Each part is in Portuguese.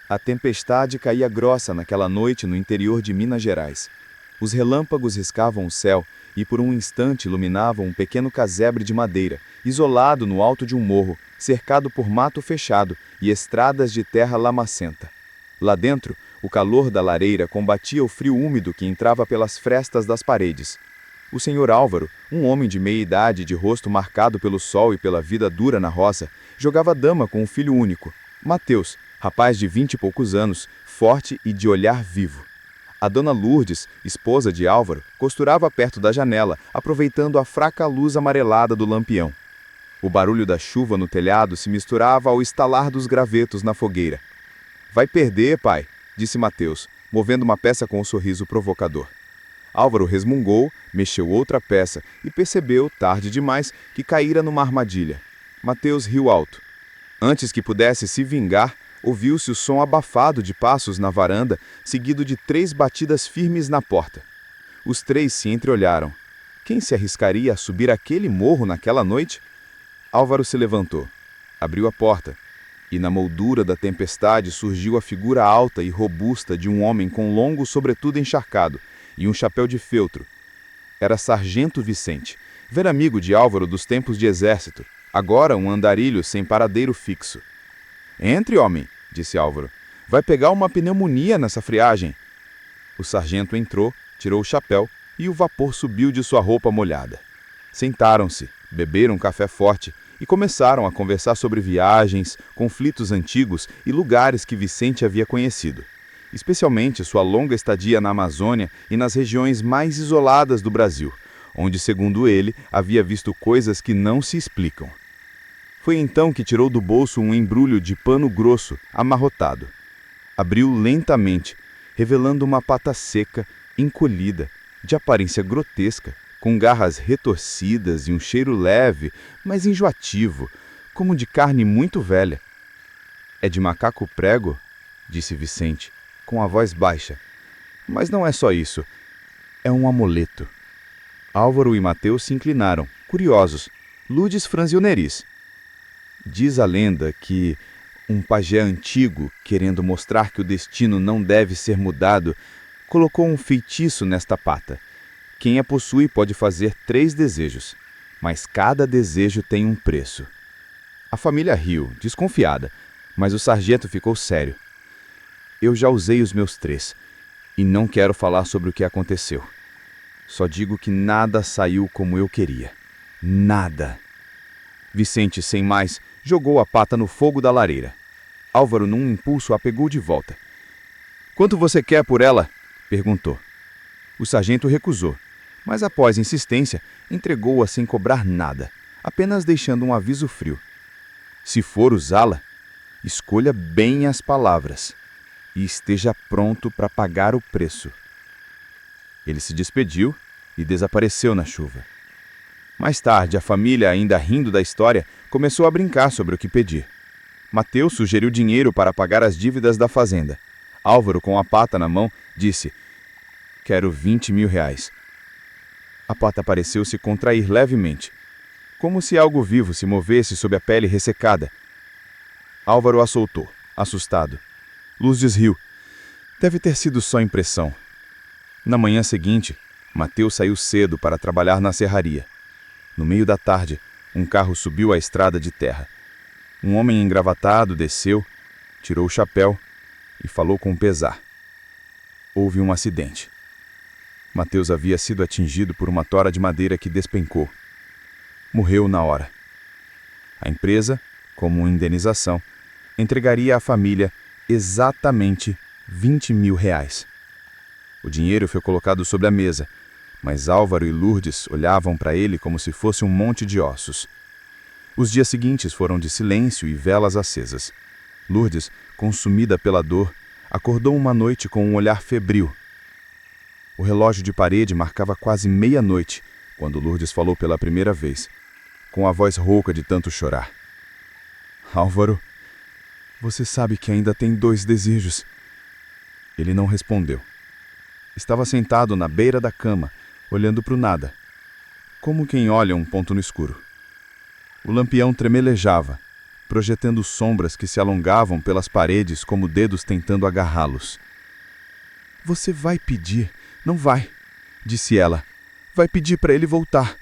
A tempestade caía grossa naquela noite no interior de Minas Gerais. Os relâmpagos riscavam o céu e por um instante iluminavam um pequeno casebre de madeira, isolado no alto de um morro, cercado por mato fechado e estradas de terra lamacenta. Lá dentro, o calor da lareira combatia o frio úmido que entrava pelas frestas das paredes. O senhor Álvaro, um homem de meia idade e de rosto marcado pelo sol e pela vida dura na roça, jogava dama com um filho único, Mateus, rapaz de 20 e poucos anos, forte e de olhar vivo. A dona Lourdes, esposa de Álvaro, costurava perto da janela, aproveitando a fraca luz amarelada do lampião. O barulho da chuva no telhado se misturava ao estalar dos gravetos na fogueira. "Vai perder, pai", disse Mateus, movendo uma peça com um sorriso provocador. Álvaro resmungou, mexeu outra peça e percebeu, tarde demais, que caíra numa armadilha. Mateus riu alto. Antes que pudesse se vingar, ouviu-se o som abafado de passos na varanda, seguido de 3 batidas firmes na porta. Os 3 se entreolharam. Quem se arriscaria a subir aquele morro naquela noite? Álvaro se levantou, abriu a porta, e na moldura da tempestade surgiu a figura alta e robusta de um homem com longo sobretudo encharcado e um chapéu de feltro. Era Sargento Vicente, velho amigo de Álvaro dos tempos de exército, agora um andarilho sem paradeiro fixo. "Entre, homem", disse Álvaro. "Vai pegar uma pneumonia nessa friagem." O sargento entrou, tirou o chapéu e o vapor subiu de sua roupa molhada. Sentaram-se, beberam um café forte e começaram a conversar sobre viagens, conflitos antigos e lugares que Vicente havia conhecido, especialmente sua longa estadia na Amazônia e nas regiões mais isoladas do Brasil, onde, segundo ele, havia visto coisas que não se explicam. Foi então que tirou do bolso um embrulho de pano grosso, amarrotado. Abriu lentamente, revelando uma pata seca, encolhida, de aparência grotesca, com garras retorcidas e um cheiro leve, mas enjoativo, como de carne muito velha. "É de macaco prego?", disse Vicente, com a voz baixa. "Mas não é só isso. É um amuleto." Álvaro e Mateus se inclinaram, curiosos. Lourdes franziu o nariz. "Diz a lenda que um pajé antigo, querendo mostrar que o destino não deve ser mudado, colocou um feitiço nesta pata. Quem a possui pode fazer 3 desejos, mas cada desejo tem um preço." A família riu, desconfiada, mas o sargento ficou sério. "Eu já usei os meus 3, e não quero falar sobre o que aconteceu. Só digo que nada saiu como eu queria. Nada." Vicente, sem mais, jogou a pata no fogo da lareira. Álvaro, num impulso, a pegou de volta. "Quanto você quer por ela?", perguntou. O sargento recusou, mas após insistência, entregou-a sem cobrar nada, apenas deixando um aviso frio. "Se for usá-la, escolha bem as palavras e esteja pronto para pagar o preço." Ele se despediu e desapareceu na chuva. Mais tarde, a família, ainda rindo da história, começou a brincar sobre o que pedir. Mateus sugeriu dinheiro para pagar as dívidas da fazenda. Álvaro, com a pata na mão, disse: "Quero 20 mil reais." A pata pareceu se contrair levemente, como se algo vivo se movesse sob a pele ressecada. Álvaro a soltou, assustado. Lourdes riu. Deve ter sido só impressão. Na manhã seguinte, Mateus saiu cedo para trabalhar na serraria. No meio da tarde, um carro subiu a estrada de terra. Um homem engravatado desceu, tirou o chapéu e falou com pesar. Houve um acidente. Mateus havia sido atingido por uma tora de madeira que despencou. Morreu na hora. A empresa, como indenização, entregaria à família exatamente 20 mil reais. O dinheiro foi colocado sobre a mesa, mas Álvaro e Lourdes olhavam para ele como se fosse um monte de ossos. Os dias seguintes foram de silêncio e velas acesas. Lourdes, consumida pela dor, acordou uma noite com um olhar febril. O relógio de parede marcava quase meia-noite, quando Lourdes falou pela primeira vez, com a voz rouca de tanto chorar. "Álvaro, você sabe que ainda tem 2 desejos." Ele não respondeu. Estava sentado na beira da cama, olhando para o nada, como quem olha um ponto no escuro. O lampião tremelejava, projetando sombras que se alongavam pelas paredes como dedos tentando agarrá-los. "Você vai pedir, não vai?" disse ela. "Vai pedir para ele voltar."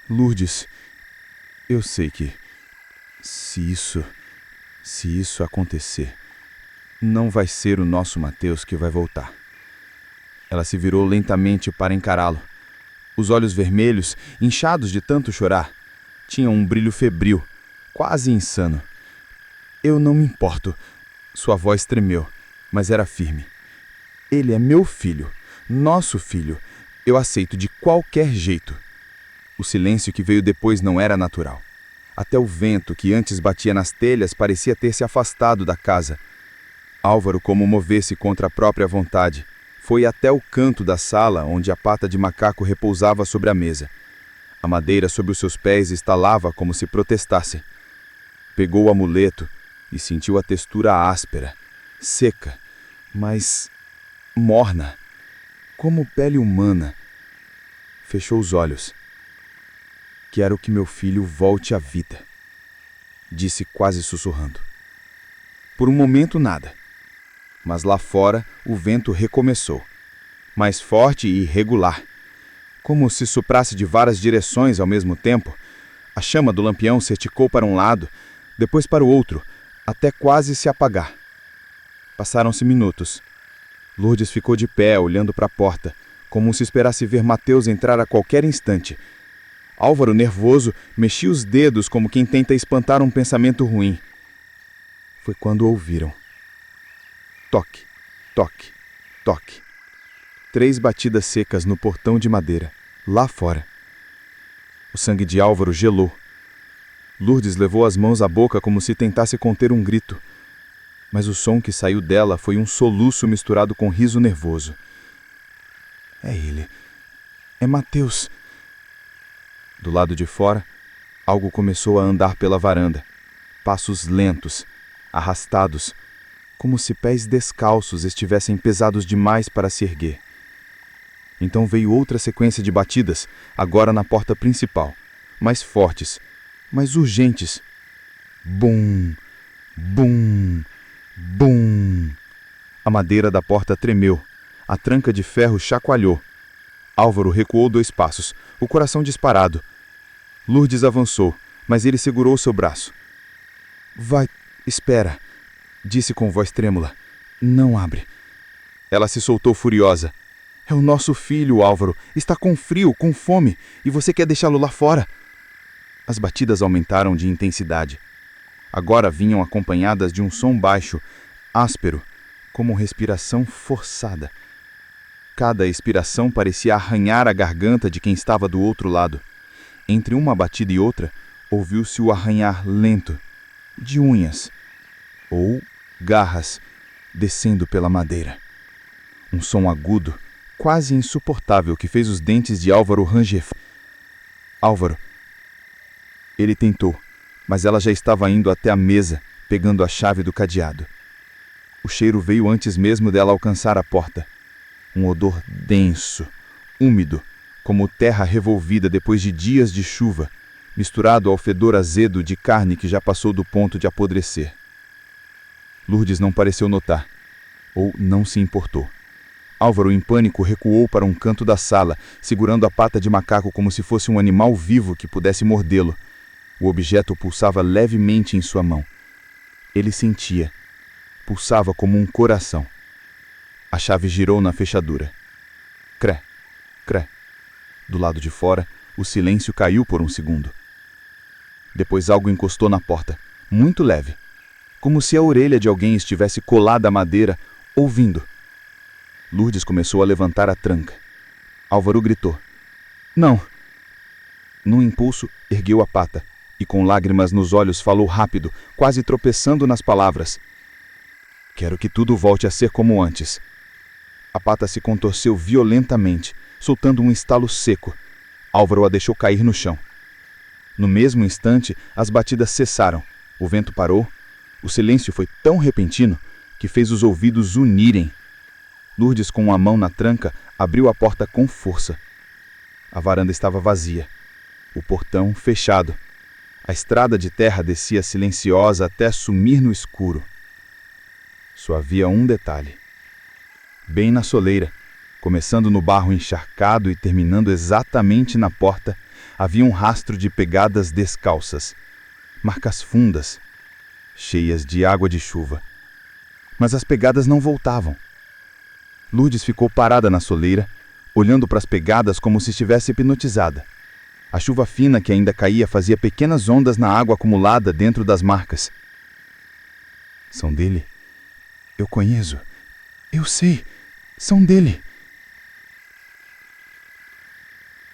"Lourdes, eu sei que, se isso acontecer, não vai ser o nosso Mateus que vai voltar." Ela se virou lentamente para encará-lo. Os olhos vermelhos, inchados de tanto chorar, tinham um brilho febril, quase insano. "Eu não me importo." Sua voz tremeu, mas era firme. "Ele é meu filho, nosso filho. Eu aceito de qualquer jeito." O silêncio que veio depois não era natural. Até o vento que antes batia nas telhas parecia ter se afastado da casa. Álvaro, como movesse contra a própria vontade, foi até o canto da sala onde a pata de macaco repousava sobre a mesa. A madeira sob os seus pés estalava como se protestasse. Pegou o amuleto e sentiu a textura áspera, seca, mas morna, como pele humana. Fechou os olhos. "Quero que meu filho volte à vida", disse quase sussurrando. Por um momento nada. Mas lá fora o vento recomeçou, mais forte e irregular. Como se soprasse de várias direções ao mesmo tempo, a chama do lampião certicou para um lado, depois para o outro, até quase se apagar. Passaram-se minutos. Lourdes ficou de pé, olhando para a porta, como se esperasse ver Mateus entrar a qualquer instante. Álvaro, nervoso, mexia os dedos como quem tenta espantar um pensamento ruim. Foi quando ouviram. Toque, toque, toque. 3 batidas secas no portão de madeira, lá fora. O sangue de Álvaro gelou. Lourdes levou as mãos à boca como se tentasse conter um grito. Mas o som que saiu dela foi um soluço misturado com riso nervoso. "É ele. É Mateus." Do lado de fora, algo começou a andar pela varanda. Passos lentos, arrastados, como se pés descalços estivessem pesados demais para se erguer. Então veio outra sequência de batidas, agora na porta principal, mais fortes, mais urgentes. Bum, bum, bum. A madeira da porta tremeu, a tranca de ferro chacoalhou. Álvaro recuou 2 passos, o coração disparado. Lourdes avançou, mas ele segurou seu braço. "Vai, espera", disse com voz trêmula. "Não abre." Ela se soltou furiosa. "É o nosso filho, Álvaro. Está com frio, com fome, e você quer deixá-lo lá fora?" As batidas aumentaram de intensidade. Agora vinham acompanhadas de um som baixo, áspero, como respiração forçada. Cada expiração parecia arranhar a garganta de quem estava do outro lado. Entre uma batida e outra, ouviu-se o arranhar lento, de unhas, ou garras, descendo pela madeira. Um som agudo, quase insuportável, que fez os dentes de Álvaro ranger. "Álvaro." Ele tentou, mas ela já estava indo até a mesa, pegando a chave do cadeado. O cheiro veio antes mesmo dela alcançar a porta. Um odor denso, úmido, como terra revolvida depois de dias de chuva, misturado ao fedor azedo de carne que já passou do ponto de apodrecer. Lourdes não pareceu notar, ou não se importou. Álvaro, em pânico, recuou para um canto da sala, segurando a pata de macaco como se fosse um animal vivo que pudesse mordê-lo. O objeto pulsava levemente em sua mão. Ele sentia. Pulsava como um coração. A chave girou na fechadura. Cré, cré. Do lado de fora, o silêncio caiu por um segundo. Depois algo encostou na porta, muito leve, como se a orelha de alguém estivesse colada à madeira, ouvindo. Lourdes começou a levantar a tranca. Álvaro gritou: "Não!" Num impulso, ergueu a pata e, com lágrimas nos olhos, falou rápido, quase tropeçando nas palavras: "Quero que tudo volte a ser como antes." A pata se contorceu violentamente, soltando um estalo seco. Álvaro a deixou cair no chão. No mesmo instante, as batidas cessaram, o vento parou, o silêncio foi tão repentino que fez os ouvidos unirem. Lourdes, com a mão na tranca, abriu a porta com força. A varanda estava vazia, o portão fechado. A estrada de terra descia silenciosa até sumir no escuro. Só havia um detalhe. Bem na soleira, começando no barro encharcado e terminando exatamente na porta, havia um rastro de pegadas descalças, marcas fundas, cheias de água de chuva. Mas as pegadas não voltavam. Lourdes ficou parada na soleira, olhando para as pegadas como se estivesse hipnotizada. A chuva fina que ainda caía fazia pequenas ondas na água acumulada dentro das marcas. São dele? Eu conheço. Eu sei. São dele.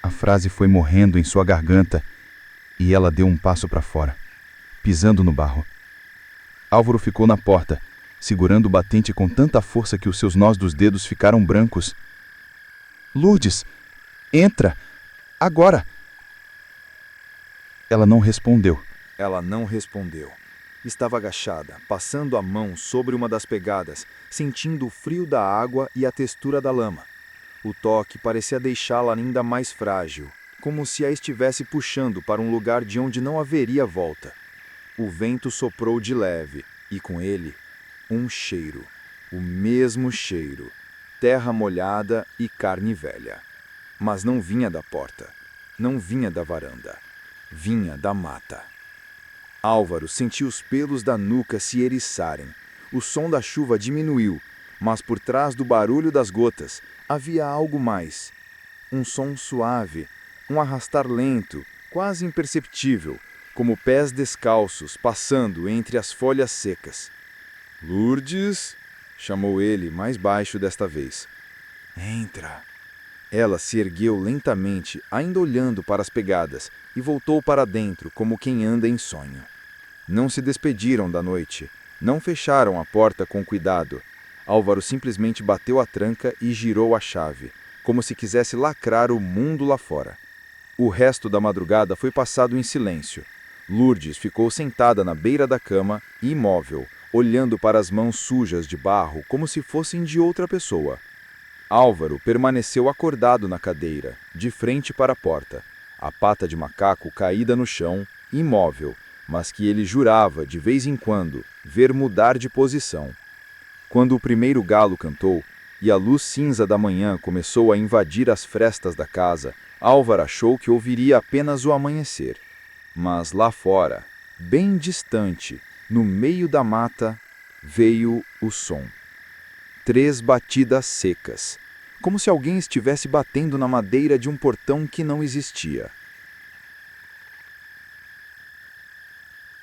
A frase foi morrendo em sua garganta e ela deu um passo para fora, pisando no barro. Álvaro ficou na porta, segurando o batente com tanta força que os seus nós dos dedos ficaram brancos. Lourdes, entra! Agora! Ela não respondeu. Estava agachada, passando a mão sobre uma das pegadas, sentindo o frio da água e a textura da lama. O toque parecia deixá-la ainda mais frágil, como se a estivesse puxando para um lugar de onde não haveria volta. O vento soprou de leve, e com ele, um cheiro. O mesmo cheiro. Terra molhada e carne velha. Mas não vinha da porta. Não vinha da varanda. Vinha da mata. Álvaro sentiu os pelos da nuca se eriçarem. O som da chuva diminuiu, mas por trás do barulho das gotas havia algo mais. Um som suave, um arrastar lento, quase imperceptível, como pés descalços passando entre as folhas secas. Lourdes, chamou ele mais baixo desta vez. Entra. Ela se ergueu lentamente, ainda olhando para as pegadas, e voltou para dentro como quem anda em sonho. Não se despediram da noite, não fecharam a porta com cuidado. Álvaro simplesmente bateu a tranca e girou a chave, como se quisesse lacrar o mundo lá fora. O resto da madrugada foi passado em silêncio. Lourdes ficou sentada na beira da cama, imóvel, olhando para as mãos sujas de barro como se fossem de outra pessoa. Álvaro permaneceu acordado na cadeira, de frente para a porta, a pata de macaco caída no chão, imóvel, mas que ele jurava, de vez em quando, ver mudar de posição. Quando o primeiro galo cantou, e a luz cinza da manhã começou a invadir as frestas da casa, Álvaro achou que ouviria apenas o amanhecer. Mas lá fora, bem distante, no meio da mata, veio o som. 3 batidas secas, como se alguém estivesse batendo na madeira de um portão que não existia.